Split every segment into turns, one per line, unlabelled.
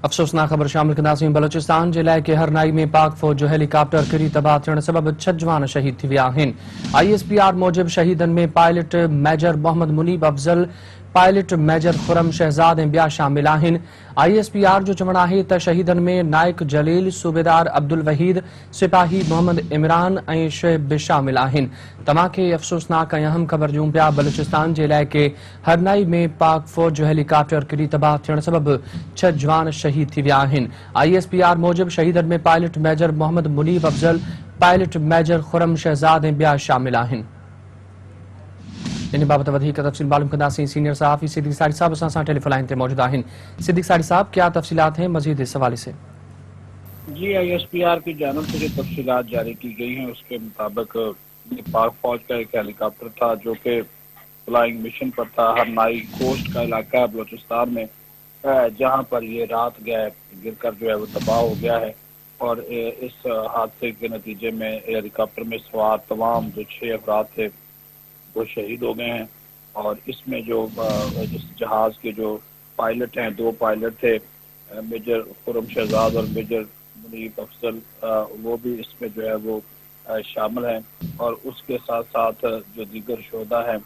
अफ़सोसनाक ख़बर शामिल कंदासीं। बलोचिस्तान जे इलाइक़े हरनाई में पाक फ़ौज जो हेलीकॉप्टर किरी तबाह थियण सबबि 6 जवान शहीद थी विया आहिनि। ISPR मूजिब शहीदनि में pilot major Mohammad Munib Afzal, pilot major Khurram Shahzad ऐं ॿिया शामिल आहिनि। ISPR जो चवणु आहे त शहीदनि में नाइक जलील, सूबेदार अब्दुल वहीद, सिपाही मोहम्मद इमरान ऐं शुएब बि शामिल आहिनि। तव्हांखे अफ़सोसनाक ऐं अहम ख़बर ॾियूं पिया। बलूचिस्तान जे इलाइक़े हरनाई में पाक फ़ौज जो हेलीकॉप्टर किरी तबाह थियण सबबि 6 जवान शहीद थी विया आहिनि। ISPR मूजिब शहीदनि में pilot major Mohammad Munib Afzal, pilot major Khurram Shahzad ऐं ॿिया शामिल आहिनि। इन बाबत वधीक तफ़सील मालूम कंदासीं। सीनियर सहाफ़ी सिद्दीक़ साड़ी साहब असां सां टेलीफोन लाइन ते मौजूद आहिनि। सिद्दीक़ साड़ी साहब, क्या तफ़सीलात हैं मज़ीद इस हवाले से?
जी, ISPR की जानिब से जो तफसीलात जारी की गई हैं उसके मुताबिक ये पाक फौज का एक हेलीकॉप्टर था जो कि फ्लाइंग मिशन पर था। हरनाई कोस्ट का इलाका है बलोचिस्तान में, जहां पर ये रात गया गिर कर जो है वो तबाह हो गया है। और इस हादसे के नतीजे में हेलीकॉप्टर में सवार तमाम जो 6 अफराद थे वो शहीद हो गए हैं। और इसमें जो जिस जहाज़ के जो पायलट हैं, 2 पायलट थे, मेजर खुरम शहजाद और मेजर मुनीब अफजल, वो भी इसमें जो है वो शामिल हैं। और उसके साथ साथ जो दीगर शोधा हैं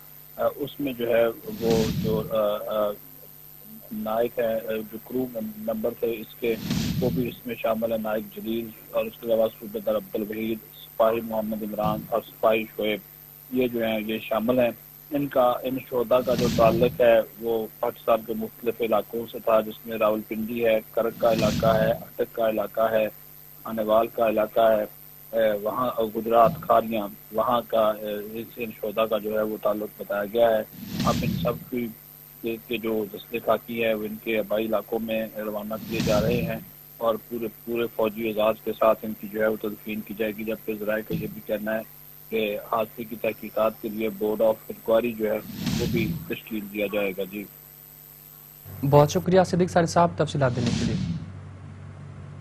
उसमें जो है वो जो नाइक है, जो क्रू मेंबर थे इसके, वो भी इसमें शामिल है, नाइक जलील, और उसके अलावा सूबेदार अब्दुल वहीद, सिपाही मोहम्मद इमरान और सिपाही शुएब, ये जो हैं ये शामिल हैं। इन शोधा का जो ताल्लुक है वो पाकिस्तान के मुख्तलिफ इलाकों से था, जिसमें रावलपिंडी है, करक का इलाका है, अटक का इलाका है, आनेवाल का इलाका है, वहाँ गुजरात खारियाँ, वहाँ का इन शोधा का जो है वो ताल्लुक बताया गया है। अब इन सब के जो दस्ते खाकी है वो इनके आबाई इलाकों में रवाना किए जा रहे हैं और पूरे फौजी एजाज के साथ इनकी जो है वो तदफीन की जाएगी। जबकि ज़राए का ये भी कहना है कि हादसे की तहकीकात के लिए बोर्ड ऑफ इंक्वायरी जो है वो भी तश्कील दिया जाएगा। जी,
बहुत शुक्रिया सिद्दीक़ साड़ी साहब तफसीलात देने के लिए।